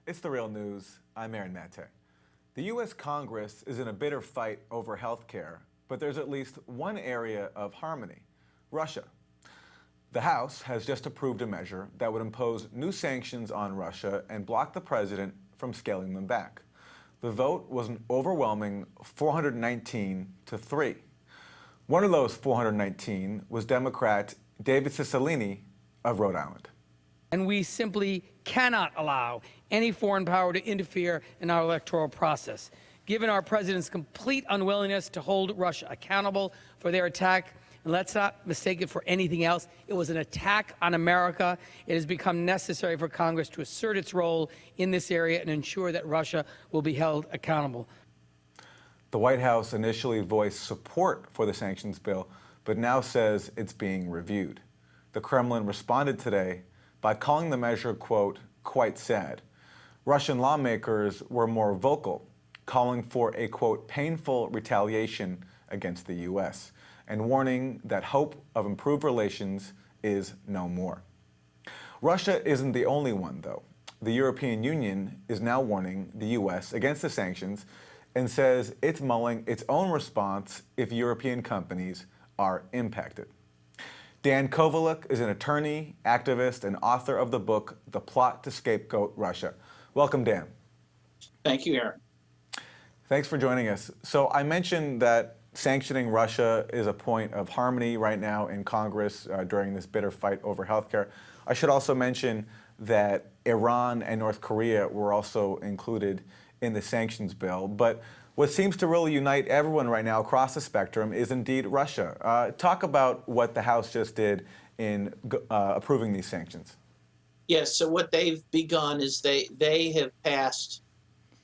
It's the real news. I'm Aaron Mate. The U.S. Congress is in a bitter fight over health care, but there's at least one area of harmony: Russia. The House has just approved a measure that would impose new sanctions on Russia and block the president from scaling them back. The vote was an overwhelming 419 to 3. One of those 419 was Democrat David Cicilline of Rhode Island. And we simply cannot allow any foreign power to interfere in our electoral process. Given our president's complete unwillingness to hold Russia accountable for their attack, and let's not mistake it for anything else, it was an attack on America. It has become necessary for Congress to assert its role in this area and ensure that Russia will be held accountable. The White House initially voiced support for the sanctions bill, but now says it's being reviewed. The Kremlin responded today by calling the measure, quote, quite sad. Russian lawmakers were more vocal, calling for a, quote, painful retaliation against the U.S., and warning that hope of improved relations is no more. Russia isn't the only one, though. The European Union is now warning the U.S. against the sanctions and says it's mulling its own response if European companies are impacted. Dan Kovaluk is an attorney, activist, and author of the book, The Plot to Scapegoat Russia. Welcome, Dan. Thank you, Aaron. Thanks for joining us. So I mentioned that sanctioning Russia is a point of harmony right now in Congress during this bitter fight over healthcare. I should also mention that Iran and North Korea were also included in the sanctions bill. But what seems to really unite everyone right now across the spectrum is indeed Russia. Talk about what the House just did in approving these sanctions. Yes, so what they've begun is they have passed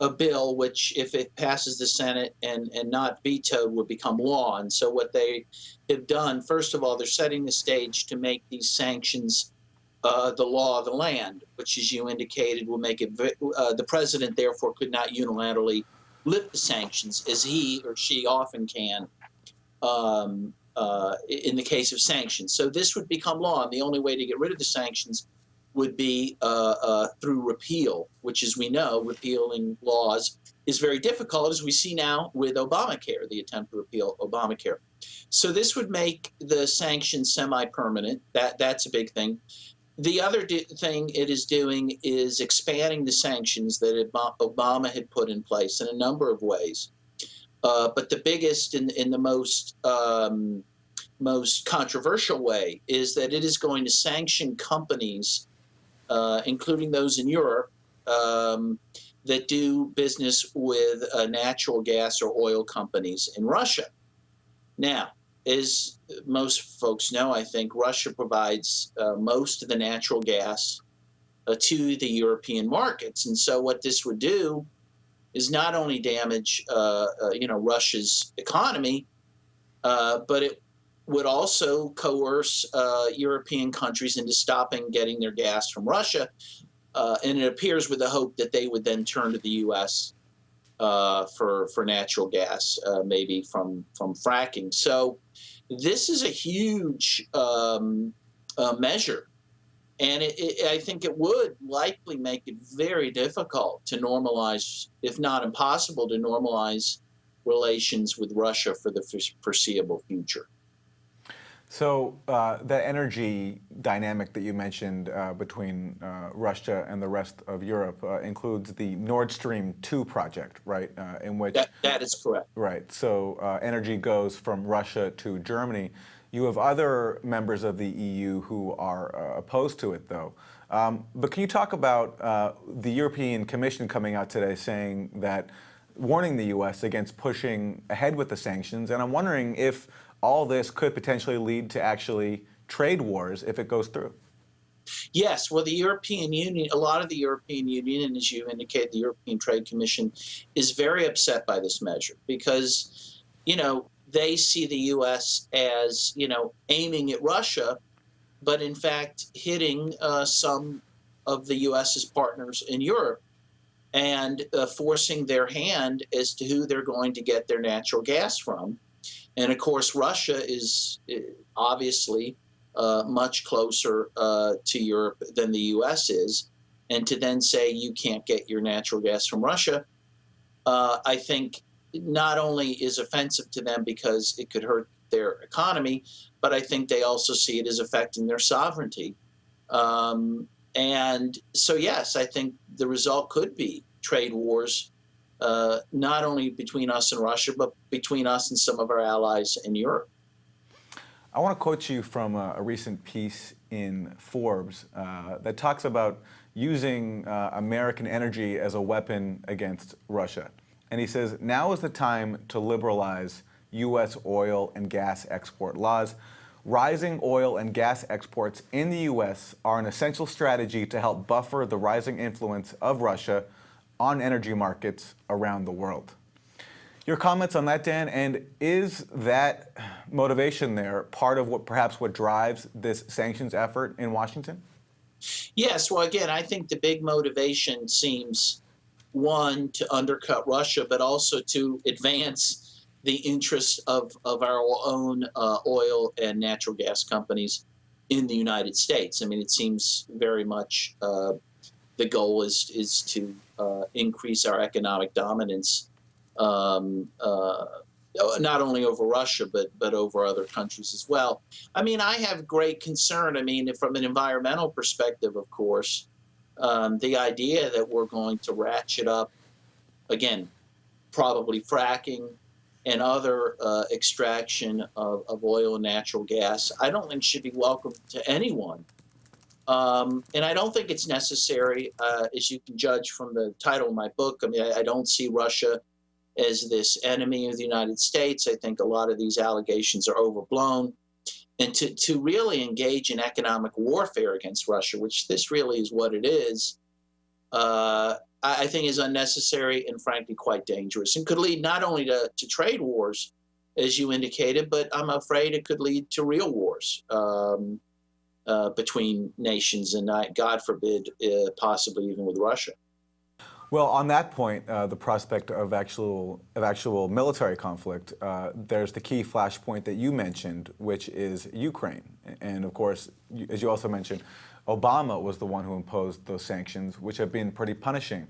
a bill which, if it passes the Senate and not vetoed, would become law. And so what they have done, first of all, they're setting the stage to make these sanctions the law of the land, which, as you indicated, will make it the president, therefore, could not unilaterally lift the sanctions, as he or she often can in the case of sanctions. So this would become law, and the only way to get rid of the sanctions would be through repeal, which, as we know, repealing laws is very difficult, as we see now with Obamacare, the attempt to repeal Obamacare. So this would make the sanctions semi-permanent. That's a big thing. The other thing it is doing is expanding the sanctions that Obama had put in place in a number of ways. But the biggest and the most controversial way is that it is going to sanction companies, including those in Europe, that do business with natural gas or oil companies in Russia. Now, as most folks know, I think Russia provides most of the natural gas to the European markets. And so what this would do is not only damage Russia's economy, but it would also coerce European countries into stopping getting their gas from Russia. And it appears with the hope that they would then turn to the U.S. For natural gas, maybe from fracking. So this is a huge measure, and I think it would likely make it very difficult to normalize, if not impossible, to normalize relations with Russia for the foreseeable future. So the energy dynamic that you mentioned between Russia and the rest of Europe includes the Nord Stream 2 project, right? In which that is correct. Right. So energy goes from Russia to Germany. You have other members of the EU who are opposed to it, though. But can you talk about the European Commission coming out today saying that, warning the U.S. against pushing ahead with the sanctions? And I'm wondering if all this could potentially lead to actually trade wars if it goes through. Yes, well, the European Union, a lot of the European Union, and as you indicate, the European Trade Commission is very upset by this measure because, they see the U.S. as, aiming at Russia, but in fact hitting some of the U.S.'s partners in Europe and forcing their hand as to who they're going to get their natural gas from. And of course, Russia is obviously much closer to Europe than the U.S. is. and to then say you can't get your natural gas from Russia, I think not only is offensive to them because it could hurt their economy, but I think they also see it as affecting their sovereignty. And so, yes, I think the result could be trade wars, not only between us and Russia, but between us and some of our allies in Europe. I want to quote you from a recent piece in Forbes that talks about using American energy as a weapon against Russia. And he says, now is the time to liberalize U.S. oil and gas export laws. Rising oil and gas exports in the U.S. are an essential strategy to help buffer the rising influence of Russia on energy markets around the world. Your comments on that, Dan, and is that motivation there part of what drives this sanctions effort in Washington? Yes, well, again, I think the big motivation seems, one, to undercut Russia, but also to advance the interests of our own oil and natural gas companies in the United States. I mean, it seems very much the goal is to increase our economic dominance, not only over Russia, but over other countries as well. I mean, I have great concern. I mean, from an environmental perspective, of course, the idea that we're going to ratchet up, again, probably fracking and other extraction of oil and natural gas, I don't think should be welcome to anyone. And I don't think it's necessary, as you can judge from the title of my book. I mean, I don't see Russia as this enemy of the United States. I think a lot of these allegations are overblown. And to really engage in economic warfare against Russia, which this really is what it is, I think is unnecessary and frankly quite dangerous, and could lead not only to trade wars, as you indicated, but I'm afraid it could lead to real wars between nations, and God forbid, possibly even with Russia. Well, on that point, the prospect of actual military conflict, there's the key flashpoint that you mentioned, which is Ukraine. And of course, as you also mentioned, Obama was the one who imposed those sanctions, which have been pretty punishing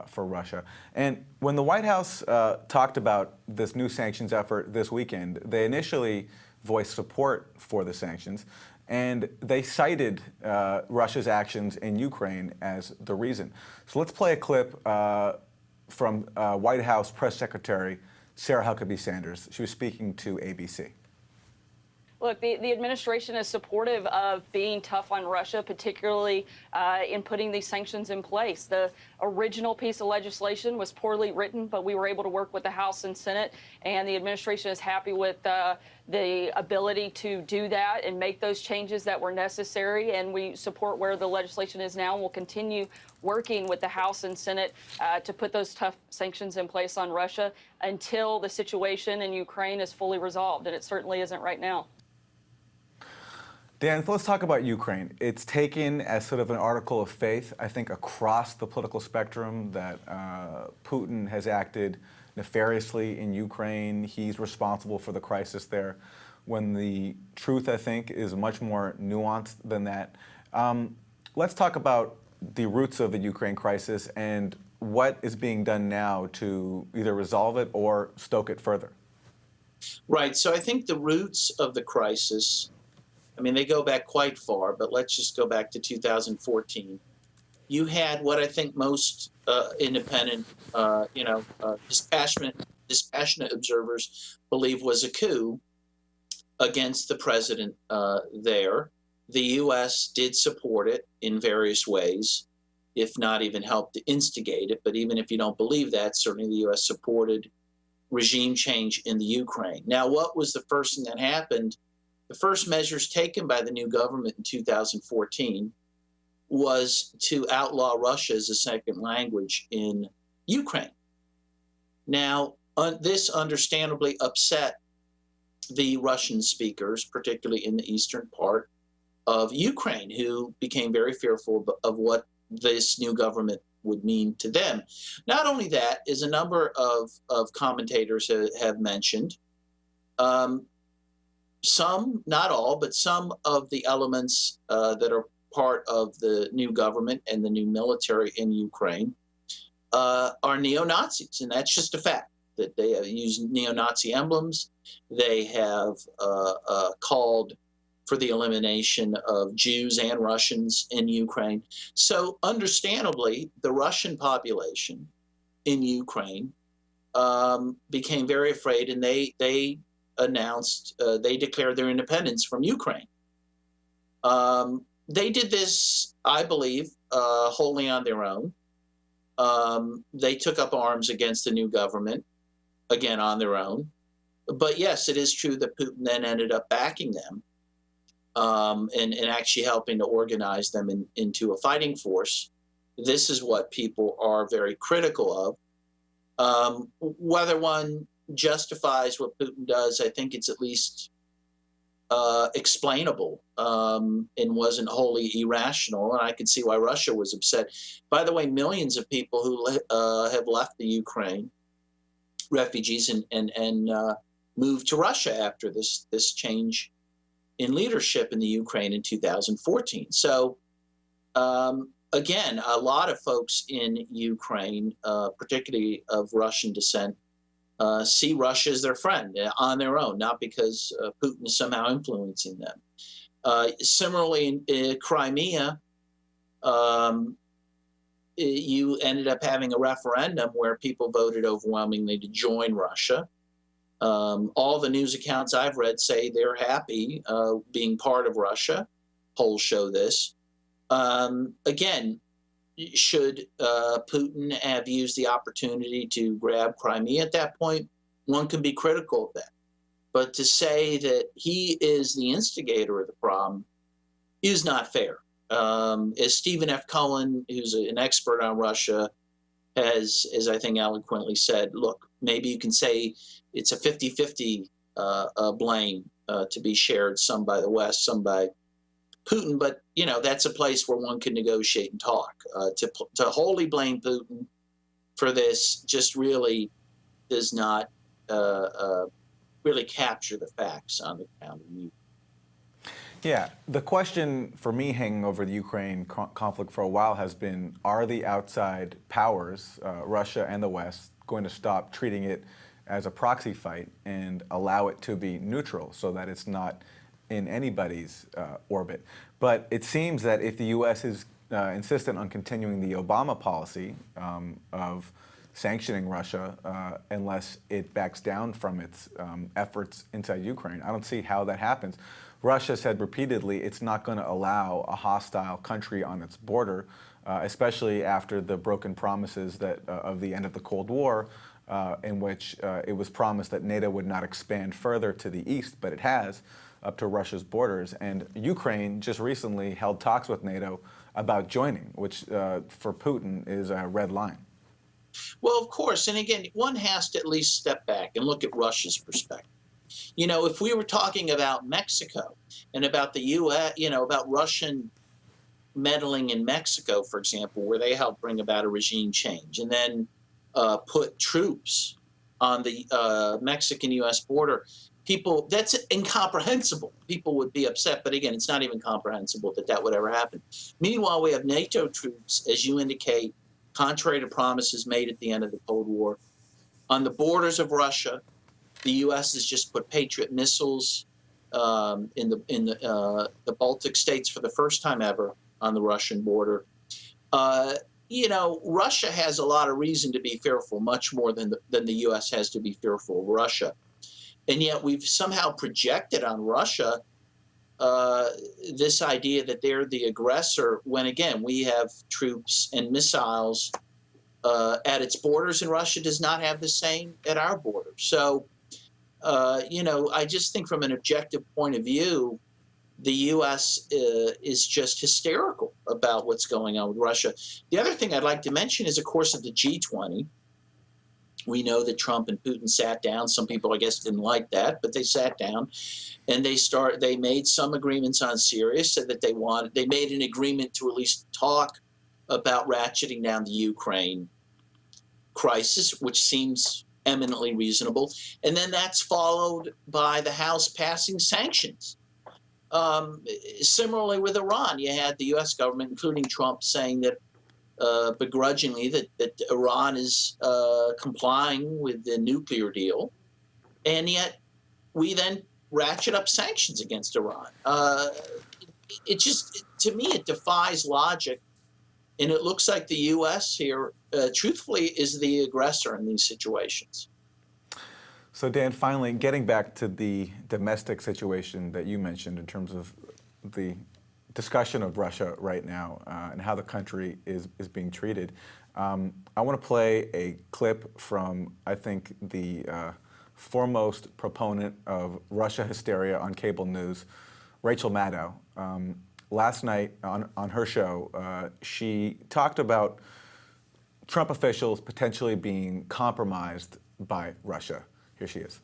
for Russia. And when the White House talked about this new sanctions effort this weekend, they initially voiced support for the sanctions, and they cited Russia's actions in Ukraine as the reason. So let's play a clip from White House Press Secretary Sarah Huckabee Sanders. She was speaking to ABC. Look, the administration is supportive of being tough on Russia, particularly in putting these sanctions in place. The original piece of legislation was poorly written, but we were able to work with the House and Senate, and the administration is happy with the ability to do that and make those changes that were necessary, and we support where the legislation is now, and we'll continue working with the House and Senate to put those tough sanctions in place on Russia until the situation in Ukraine is fully resolved, and it certainly isn't right now. Dan, so let's talk about Ukraine. It's taken as sort of an article of faith, I think, across the political spectrum that Putin has acted nefariously in Ukraine. He's responsible for the crisis there, when the truth, I think, is much more nuanced than that. Let's talk about the roots of the Ukraine crisis and what is being done now to either resolve it or stoke it further. Right. So I think the roots of the crisis, I mean, they go back quite far, but let's just go back to 2014. You had what I think most independent, dispassionate observers believe was a coup against the president there. The U.S. did support it in various ways, if not even helped to instigate it. But even if you don't believe that, certainly the U.S. supported regime change in the Ukraine. Now, what was the first thing that happened? The first measures taken by the new government in 2014 was to outlaw Russia as a second language in Ukraine. Now, this understandably upset the Russian speakers, particularly in the eastern part of Ukraine, who became very fearful of what this new government would mean to them. Not only that, as a number of commentators have mentioned, some, not all, but some of the elements that are part of the new government and the new military in Ukraine are neo-Nazis, and that's just a fact. That they have used neo-Nazi emblems. They have called for the elimination of Jews and Russians in Ukraine. So understandably, the Russian population in Ukraine became very afraid, and they announced, they declared their independence from Ukraine. They did this, I believe, wholly on their own. They took up arms against the new government, again, on their own. But yes, it is true that Putin then ended up backing them and actually helping to organize them into a fighting force. This is what people are very critical of. Whether one justifies what Putin does, I think it's at least explainable and wasn't wholly irrational. And I could see why Russia was upset. By the way, millions of people who have left the Ukraine, refugees, and moved to Russia after this change in leadership in the Ukraine in 2014. So again, a lot of folks in Ukraine, particularly of Russian descent, see Russia as their friend on their own, not because Putin is somehow influencing them. Similarly, in Crimea, you ended up having a referendum where people voted overwhelmingly to join Russia. All the news accounts I've read say they're happy being part of Russia. Polls show this. Again, should Putin have used the opportunity to grab Crimea at that point? One can be critical of that. But to say that he is the instigator of the problem is not fair. As Stephen F. Cohen, who's an expert on Russia, has, as I think eloquently said, look, maybe you can say it's a 50-50 blame to be shared, some by the West, some by Putin, but that's a place where one can negotiate and talk. To wholly blame Putin for this just really does not really capture the facts on the ground. Yeah, the question for me hanging over the Ukraine conflict for a while has been, are the outside powers, Russia and the West, going to stop treating it as a proxy fight and allow it to be neutral so that it's not in anybody's orbit? But it seems that if the U.S. is insistent on continuing the Obama policy of sanctioning Russia unless it backs down from its efforts inside Ukraine, I don't see how that happens. Russia said repeatedly it's not going to allow a hostile country on its border, especially after the broken promises that of the end of the Cold War, in which it was promised that NATO would not expand further to the east, but it has, up to Russia's borders. And Ukraine just recently held talks with NATO about joining, which for Putin is a red line. Well, of course. And again, one has to at least step back and look at Russia's perspective. If we were talking about Mexico and about the U.S., about Russian meddling in Mexico, for example, where they helped bring about a regime change and then put troops on the Mexican-U.S. border, that's incomprehensible. People would be upset. But again, it's not even comprehensible that would ever happen. Meanwhile, we have NATO troops, as you indicate, contrary to promises made at the end of the Cold War, on the borders of Russia. The U.S. has just put Patriot missiles in the Baltic states for the first time ever on the Russian border. Russia has a lot of reason to be fearful, much more than the U.S. has to be fearful of Russia. And yet we've somehow projected on Russia this idea that they're the aggressor when, again, we have troops and missiles at its borders, and Russia does not have the same at our borders. So, I just think from an objective point of view, the U.S. is just hysterical about what's going on with Russia. The other thing I'd like to mention is, of course, at the G20, we know that Trump and Putin sat down. Some people, I guess, didn't like that, but they sat down and they made some agreements on Syria, said that they made an agreement to at least talk about ratcheting down the Ukraine crisis, which seems eminently reasonable. And then that's followed by the House passing sanctions. Similarly with Iran, you had the U.S. government, including Trump, saying that begrudgingly that Iran is complying with the nuclear deal, and yet we then ratchet up sanctions against Iran. It just, to me, it defies logic, and it looks like the U.S. here, truthfully, is the aggressor in these situations. So Dan, finally, getting back to the domestic situation that you mentioned in terms of the discussion of Russia right now and how the country is being treated, I want to play a clip from, I think, the foremost proponent of Russia hysteria on cable news, Rachel Maddow. Last night on her show, she talked about Trump officials potentially being compromised by Russia. Here she is.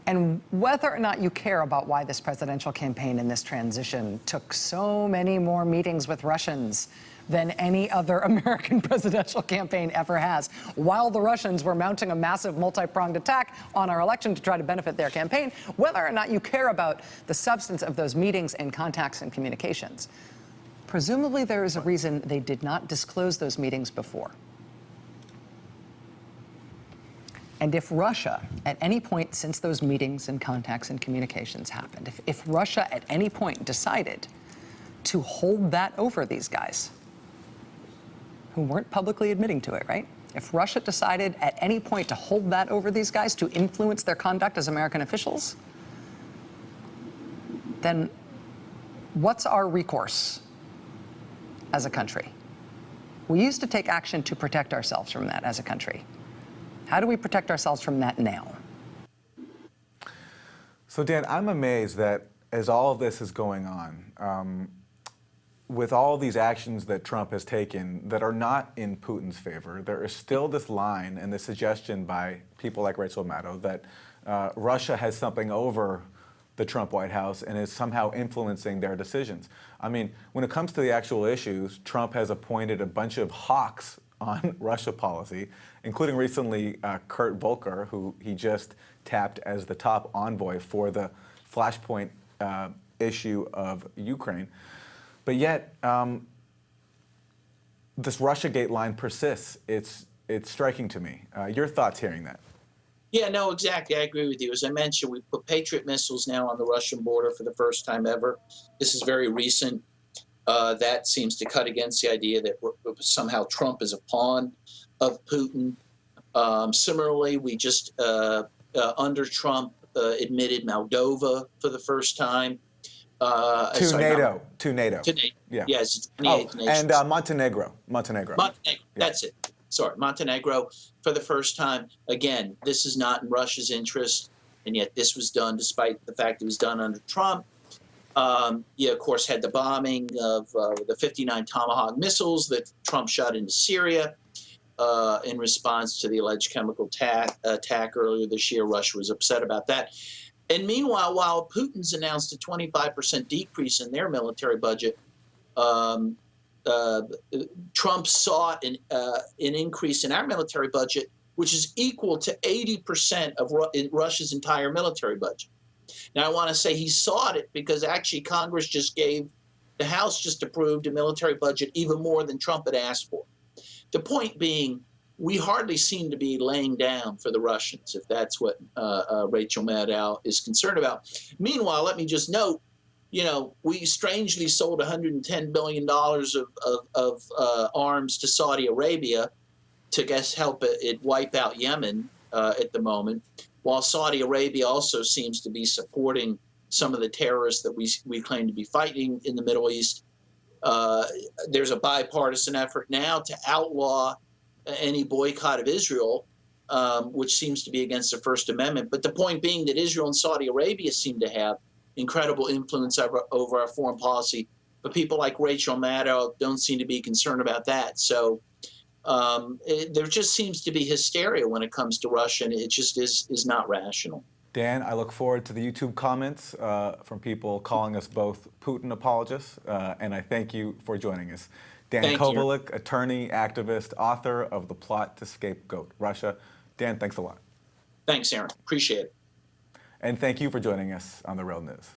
And whether or not you care about why this presidential campaign in this transition took so many more meetings with Russians than any other American presidential campaign ever has, while the Russians were mounting a massive multi-pronged attack on our election to try to benefit their campaign, whether or not you care about the substance of those meetings and contacts and communications, presumably there is a reason they did not disclose those meetings before. And if Russia, at any point since those meetings and contacts and communications happened, if Russia at any point decided to hold that over these guys, who weren't publicly admitting to it, right? If Russia decided at any point to hold that over these guys to influence their conduct as American officials, then what's our recourse as a country? We used to take action to protect ourselves from that as a country. How do we protect ourselves from that now? So Dan, I'm amazed that as all of this is going on, with all these actions that Trump has taken that are not in Putin's favor, there is still this line and this suggestion by people like Rachel Maddow that Russia has something over the Trump White House and is somehow influencing their decisions. I mean, when it comes to the actual issues, Trump has appointed a bunch of hawks on Russia policy, including recently Kurt Volker, who he just tapped as the top envoy for the Flashpoint issue of Ukraine. But yet, this Russiagate line persists. It's striking to me. Your thoughts hearing that? Yeah, no, exactly. I agree with you. As I mentioned, we put Patriot missiles now on the Russian border for the first time ever. This is very recent. That seems to cut against the idea that somehow Trump is a pawn of Putin. Similarly, we just, under Trump, admitted Moldova for the first time. To NATO. Yeah. Yes, 28 nations. And Montenegro. Yeah. That's it. Sorry, Montenegro for the first time. Again, this is not in Russia's interest, and yet this was done despite the fact it was done under Trump. You, of course, had the bombing of the 59 Tomahawk missiles that Trump shot into Syria in response to the alleged chemical attack earlier this year. Russia was upset about that. And meanwhile, while Putin's announced a 25% decrease in their military budget, Trump sought an increase in our military budget, which is equal to 80% of Russia's entire military budget. Now, I want to say he sought it because actually Congress the House just approved a military budget even more than Trump had asked for. The point being, we hardly seem to be laying down for the Russians, if that's what Rachel Maddow is concerned about. Meanwhile, let me just note, we strangely sold $110 billion of arms to Saudi Arabia to help it wipe out Yemen at the moment, while Saudi Arabia also seems to be supporting some of the terrorists that we claim to be fighting in the Middle East. There's a bipartisan effort now to outlaw any boycott of Israel, which seems to be against the First Amendment. But the point being that Israel and Saudi Arabia seem to have incredible influence over our foreign policy. But people like Rachel Maddow don't seem to be concerned about that. So there just seems to be hysteria when it comes to Russia, and it just is not rational. Dan, I look forward to the YouTube comments from people calling us both Putin apologists, and I thank you for joining us. Dan Kovalik, attorney, activist, author of The Plot to Scapegoat Russia. Dan, thanks a lot. Thanks, Aaron. Appreciate it. And thank you for joining us on The Real News.